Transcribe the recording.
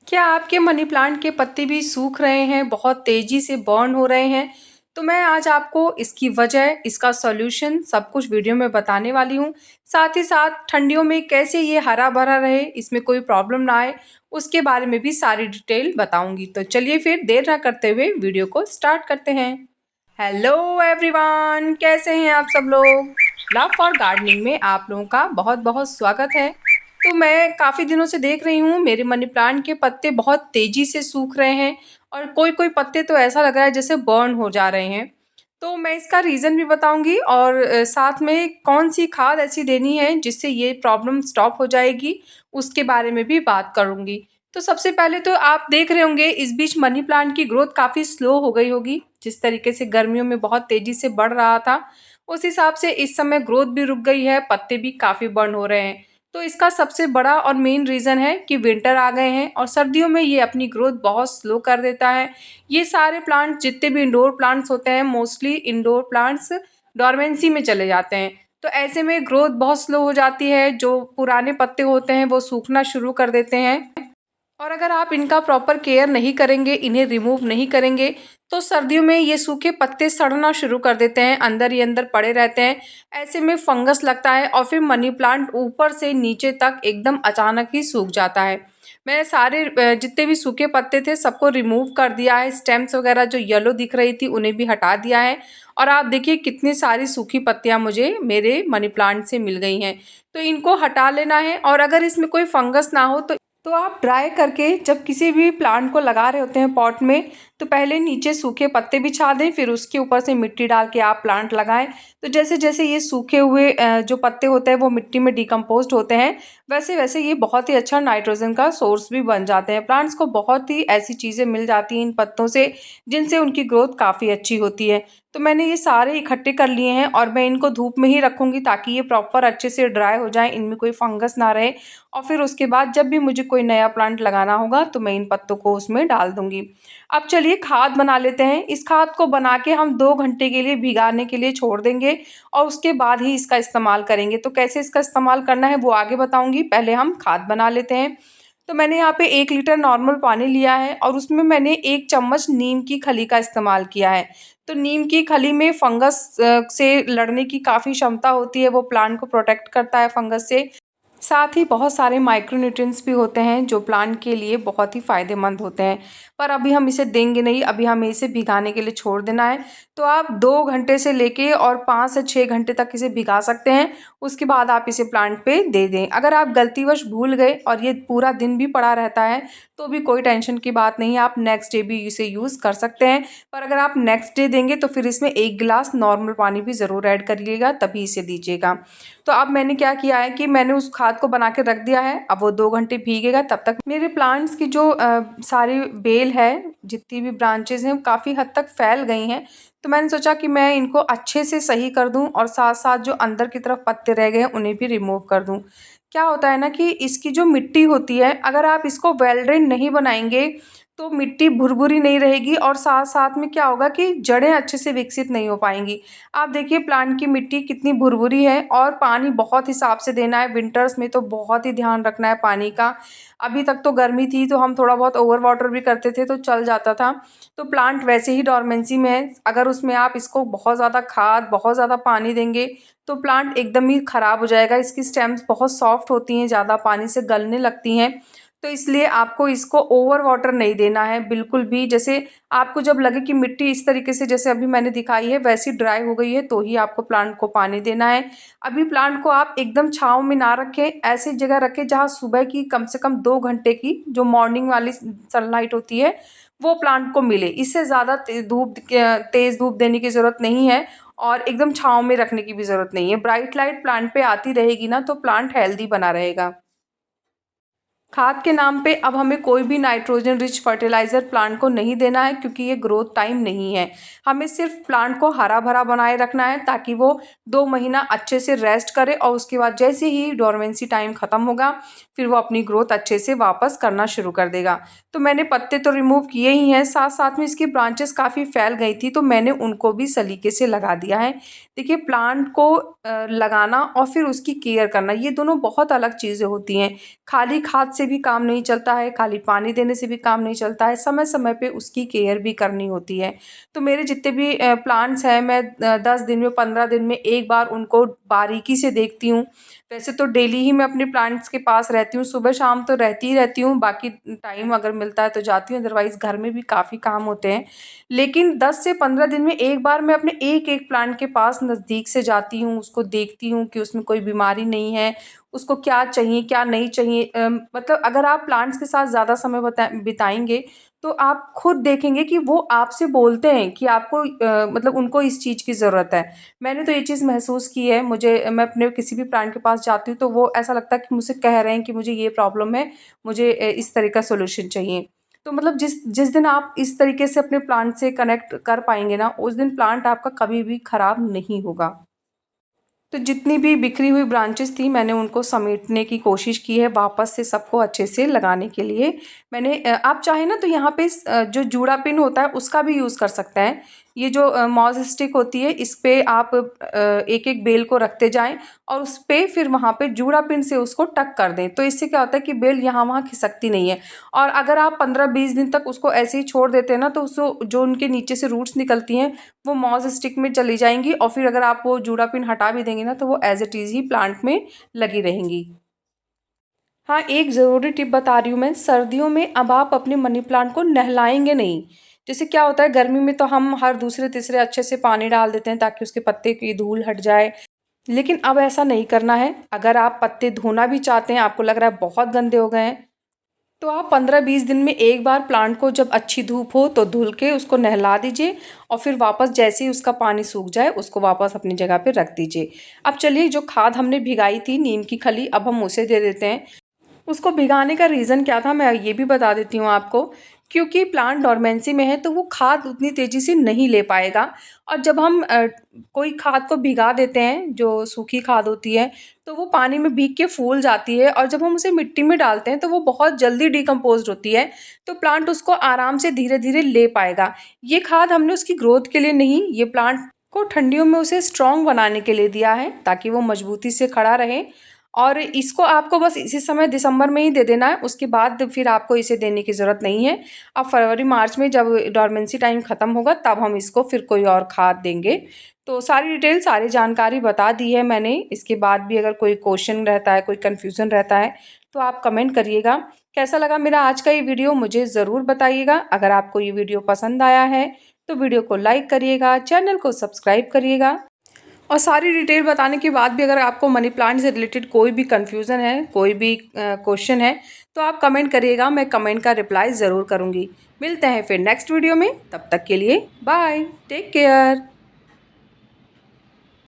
क्या आपके money plant के पत्ते भी सूख रहे हैं, बहुत तेज़ी से बर्न हो रहे हैं? तो मैं आज आपको इसकी वजह, इसका सॉल्यूशन सब कुछ वीडियो में बताने वाली हूँ। साथ ही साथ ठंडियों में कैसे ये हरा-भरा रहे, इसमें कोई प्रॉब्लम ना आए, उसके बारे में भी सारी डिटेल बताऊँगी। तो चलिए फिर देर ना करते हुए वीडियो को स्टार्ट करते हैं। हेलो एवरीवन, कैसे हैं आप सब लोग? लव फॉर गार्डनिंग में आप लोगों का बहुत-बहुत स्वागत है। तो मैं काफ़ी दिनों से देख रही हूँ मेरे मनी प्लांट के पत्ते बहुत तेज़ी से सूख रहे हैं और कोई-कोई पत्ते तो ऐसा लग रहा है जैसे बर्न हो जा रहे हैं। तो मैं इसका रीज़न भी बताऊँगी और साथ में कौन-सी खाद ऐसी देनी है जिससे ये प्रॉब्लम स्टॉप हो जाएगी, उसके बारे में भी बात करूँगी। तो सबसे पहले तो आप देख रहे होंगे इस बीच मनी प्लांट की ग्रोथ काफ़ी स्लो हो गई होगी। जिस तरीके से गर्मियों में बहुत तेज़ी से बढ़ रहा था, उस हिसाब से इस समय ग्रोथ भी रुक गई है, पत्ते भी काफ़ी बर्न हो रहे हैं। तो इसका सबसे बड़ा और मेन रीज़न है कि विंटर आ गए हैं और सर्दियों में ये अपनी ग्रोथ बहुत स्लो कर देता है। ये सारे प्लांट्स जितने भी इंडोर प्लांट्स होते हैं, मोस्टली इंडोर प्लांट्स डोरमेंसी में चले जाते हैं। तो ऐसे में ग्रोथ बहुत स्लो हो जाती है, जो पुराने पत्ते होते हैं वो सूखना शुरू कर देते हैं। और अगर आप इनका प्रॉपर केयर नहीं करेंगे, इन्हें रिमूव नहीं करेंगे, तो सर्दियों में ये सूखे पत्ते सड़ना शुरू कर देते हैं, अंदर ही अंदर पड़े रहते हैं। ऐसे में फंगस लगता है और फिर मनी प्लांट ऊपर से नीचे तक एकदम अचानक ही सूख जाता है। मैंने सारे जितने भी सूखे पत्ते थे सबको रिमूव कर दिया है, स्टेम्स वगैरह जो येलो दिख रही थी उन्हें भी हटा दिया है और आप देखिए कितनी सारी सूखी पत्तियाँ मुझे मेरे मनी प्लांट से मिल गई हैं। तो इनको हटा लेना है और अगर इसमें कोई फंगस ना हो तो आप ड्राई करके जब किसी भी प्लांट को लगा रहे होते हैं पॉट में, तो पहले नीचे सूखे पत्ते बिछा दें, फिर उसके ऊपर से मिट्टी डाल के आप प्लांट लगाएं। तो जैसे जैसे ये सूखे हुए जो पत्ते होते हैं वो मिट्टी में डिकम्पोज्ड होते हैं, वैसे वैसे ये बहुत ही अच्छा नाइट्रोजन का सोर्स भी बन जाते हैं। प्लांट्स को बहुत ही ऐसी चीज़ें मिल जाती हैं इन पत्तों से जिनसे उनकी ग्रोथ काफ़ी अच्छी होती है। तो मैंने ये सारे इकट्ठे कर लिए हैं और मैं इनको धूप में ही रखूँगी ताकि ये प्रॉपर अच्छे से ड्राई हो जाएँ, इनमें कोई फंगस ना रहे और फिर उसके बाद जब भी मुझे कोई नया प्लांट लगाना होगा तो मैं इन पत्तों को उसमें डाल दूँगी। अब चलिए खाद बना लेते हैं। इस खाद को बना के हम 2 घंटे के लिए भिगाने के लिए छोड़ देंगे और उसके बाद ही इसका इस्तेमाल करेंगे। तो कैसे इसका इस्तेमाल करना है वो आगे बताऊँगी, पहले हम खाद बना लेते हैं। तो मैंने यहाँ पे 1 लीटर नॉर्मल पानी लिया है और उसमें मैंने 1 चम्मच नीम की खली का इस्तेमाल किया है। तो नीम की खली में फंगस से लड़ने की काफ़ी क्षमता होती है, वो प्लांट को प्रोटेक्ट करता है फंगस से। साथ ही बहुत सारे माइक्रोन्यूट्रिएंट्स भी होते हैं जो प्लांट के लिए बहुत ही फ़ायदेमंद होते हैं। पर अभी हम इसे देंगे नहीं, अभी हमें इसे भिगाने के लिए छोड़ देना है। तो आप 2 घंटे से लेके और 5 से 6 घंटे तक इसे भिगा सकते हैं, उसके बाद आप इसे प्लांट पे दे दें। अगर आप गलतीवश भूल गए और ये पूरा दिन भी पड़ा रहता है, तो भी कोई टेंशन की बात नहीं है, आप नेक्स्ट डे भी इसे यूज़ कर सकते हैं। पर अगर आप नेक्स्ट डे देंगे तो फिर इसमें 1 गिलास नॉर्मल पानी भी ज़रूर ऐड करिएगा, तभी इसे दीजिएगा। तो अब मैंने क्या किया है कि मैंने उस खाद को बना के रख दिया है। अब वो 2 घंटे भीगेगा, तब तक मेरे प्लांट्स की जो सारी बेल है, जितनी भी ब्रांचेज़ हैं, वो काफ़ी हद तक फैल गई हैं। तो मैंने सोचा कि मैं इनको अच्छे से सही कर दूँ और साथ-साथ जो अंदर की तरफ पत्ते रह गए हैं, उन्हें भी रिमूव कर दूँ। क्या होता है ना कि इसकी जो मिट्टी होती है, अगर आप इसको वेल ड्रेन नहीं बनाएँगे, तो मिट्टी भुरभुरी नहीं रहेगी और साथ-साथ में क्या होगा कि जड़ें अच्छे से विकसित नहीं हो पाएँगी। आप देखिए प्लांट की मिट्टी कितनी भुरभुरी है और पानी बहुत हिसाब से देना है, विंटर्स में तो बहुत ही ध्यान रखना है पानी का। अभी तक तो गर्मी थी तो हम थोड़ा बहुत ओवर वाटर भी करते थे तो चल जाता था। तो प्लांट वैसे ही डोरमेंसी में है, अगर उसमें आप इसको बहुत ज़्यादा खाद, बहुत ज़्यादा पानी देंगे तो प्लांट एकदम ही ख़राब हो जाएगा। इसकी स्टेम्स बहुत सॉफ्ट होती हैं, ज़्यादा पानी से गलने लगती हैं। तो इसलिए आपको इसको ओवर वाटर नहीं देना है बिल्कुल भी। जैसे आपको जब लगे कि मिट्टी इस तरीके से जैसे अभी मैंने दिखाई है वैसी ड्राई हो गई है, तो ही आपको प्लांट को पानी देना है। अभी प्लांट को आप एकदम छाँव में ना रखें, ऐसी जगह रखें जहाँ सुबह की कम से कम 2 घंटे की जो मॉर्निंग वाली सनलाइट होती है वो प्लांट को मिले। इससे ज़्यादा तेज़ धूप देने की ज़रूरत नहीं है और एकदम छाँव में रखने की भी ज़रूरत नहीं है। ब्राइट लाइट प्लांट पे आती रहेगी ना, तो प्लांट हेल्दी बना रहेगा। खाद के नाम पे अब हमें कोई भी नाइट्रोजन रिच फर्टिलाइज़र प्लांट को नहीं देना है, क्योंकि ये ग्रोथ टाइम नहीं है। हमें सिर्फ प्लांट को हरा-भरा बनाए रखना है ताकि वो 2 महीना अच्छे से रेस्ट करे और उसके बाद जैसे ही डोरमेंसी टाइम ख़त्म होगा, फिर वो अपनी ग्रोथ अच्छे से वापस करना शुरू कर देगा। तो मैंने पत्ते तो रिमूव किए ही हैं, साथ-साथ में इसकी ब्रांचेस काफ़ी फैल गई थी, तो मैंने उनको भी सलीके से लगा दिया है। देखिए प्लांट को लगाना और फिर उसकी केयर करना, ये दोनों बहुत अलग चीज़ें होती हैं। खाली खाद से से भी काम नहीं चलता है, खाली पानी देने से भी काम नहीं चलता है, समय समय पे उसकी केयर भी करनी होती है। तो मेरे जितने भी प्लांट्स हैं, मैं 10 दिन में 15 दिन में एक बार उनको बारीकी से देखती हूँ। वैसे तो डेली ही मैं अपने प्लांट्स के पास रहती हूँ, सुबह शाम तो रहती ही रहती हूँ, बाकी टाइम अगर मिलता है तो जाती हूँ, अदरवाइज़ घर में भी काफ़ी काम होते हैं। लेकिन 10 से 15 दिन में एक बार मैं अपने एक-एक प्लांट के पास नज़दीक से जाती हूँ, उसको देखती हूँ कि उसमें कोई बीमारी नहीं है, उसको क्या चाहिए, क्या नहीं चाहिए। मतलब अगर आप प्लांट्स के साथ ज़्यादा समय बिताएँगे, तो आप खुद देखेंगे कि वो आपसे बोलते हैं कि आपको मतलब उनको इस चीज़ की ज़रूरत है। मैंने तो ये चीज़ महसूस की है, मैं अपने किसी भी प्लांट के पास जाती हूँ, तो वो ऐसा लगता है कि मुझसे कह रहे हैं कि मुझे ये प्रॉब्लम है, मुझे इस तरह का सॉल्यूशन चाहिए। तो मतलब जिस जिस दिन आप इस तरीके से अपने प्लांट से कनेक्ट कर पाएँगे ना, उस दिन प्लांट आपका कभी भी खराब नहीं होगा। तो जितनी भी बिखरी हुई ब्रांचेस थी, मैंने उनको समेटने की कोशिश की है वापस से सबको अच्छे से लगाने के लिए। आप चाहें ना तो यहाँ पे जो जूड़ा पिन होता है उसका भी यूज़ कर सकते हैं। ये जो मॉस स्टिक होती है, इस पे आप एक-एक बेल को रखते जाएँ और उस पे फिर वहाँ पे जूड़ा पिन से उसको टक कर दें। तो इससे क्या होता है कि बेल यहाँ-वहाँ खिसकती नहीं है। और अगर आप 15-20 दिन तक उसको ऐसे ही छोड़ देते हैं ना, तो उसको जो उनके नीचे से रूट्स निकलती हैं, वो मॉस स्टिक में चली जाएँगी और फिर अगर आप वो जूड़ा पिन हटा भी देंगे ना, तो वो as it is he plant में लगी रहेंगी। हाँ, एक ज़रूरी टिप बता रही हूँ मैं, सर्दियों में अब आप अपने मनी प्लांट को नहलाएँगे नहीं। जैसे क्या होता है, गर्मी में तो हम हर दूसरे-तीसरे अच्छे से पानी डाल देते हैं ताकि उसके पत्ते की धूल हट जाए। लेकिन अब ऐसा नहीं करना है। अगर आप पत्ते धोना भी चाहते हैं, आपको लग रहा है बहुत गंदे हो गए हैं, तो आप 15-20 दिन में एक बार प्लांट को जब अच्छी धूप हो तो धुल के उसको नहला दीजिए और फिर वापस जैसे ही उसका पानी सूख जाए उसको वापस अपनी जगह पे रख दीजिए। अब चलिए, जो खाद हमने भिगाई थी नीम की खली, अब हम उसे दे देते हैं। उसको भिगाने का रीज़न क्या था, मैं ये भी बता देती हूँ आपको। क्योंकि प्लांट डोरमेंसी में है तो वो खाद उतनी तेज़ी से नहीं ले पाएगा। और जब हम कोई खाद को भिगा देते हैं, जो सूखी खाद होती है, तो वो पानी में भीग के फूल जाती है और जब हम उसे मिट्टी में डालते हैं तो वो बहुत जल्दी डिकम्पोज़्ड होती है, तो प्लांट उसको आराम से धीरे-धीरे ले पाएगा। ये खाद हमने उसकी ग्रोथ के लिए नहीं, ये प्लांट को ठंडियों में उसे स्ट्रॉन्ग बनाने के लिए दिया है, ताकि वो मज़बूती से खड़ा रहे। और इसको आपको बस इसी समय दिसंबर में ही दे देना है, उसके बाद फिर आपको इसे देने की ज़रूरत नहीं है। अब फरवरी-मार्च में जब डोरमेंसी टाइम ख़त्म होगा, तब हम इसको फिर कोई और खाद देंगे। तो सारी डिटेल, सारी जानकारी बता दी है मैंने। इसके बाद भी अगर कोई क्वेश्चन रहता है, कोई कन्फ्यूज़न रहता है, तो आप कमेंट करिएगा। कैसा लगा मेरा आज का ये वीडियो, मुझे ज़रूर बताइएगा। अगर आपको ये वीडियो पसंद आया है, तो वीडियो को लाइक करिएगा, चैनल को सब्सक्राइब करिएगा। और सारी डिटेल बताने के बाद भी अगर आपको मनी प्लांट से रिलेटेड कोई भी कन्फ्यूज़न है, कोई भी क्वेश्चन है, तो आप कमेंट करिएगा, मैं कमेंट का रिप्लाई ज़रूर करूँगी। मिलते हैं फिर नेक्स्ट वीडियो में, तब तक के लिए बाय, टेक केयर।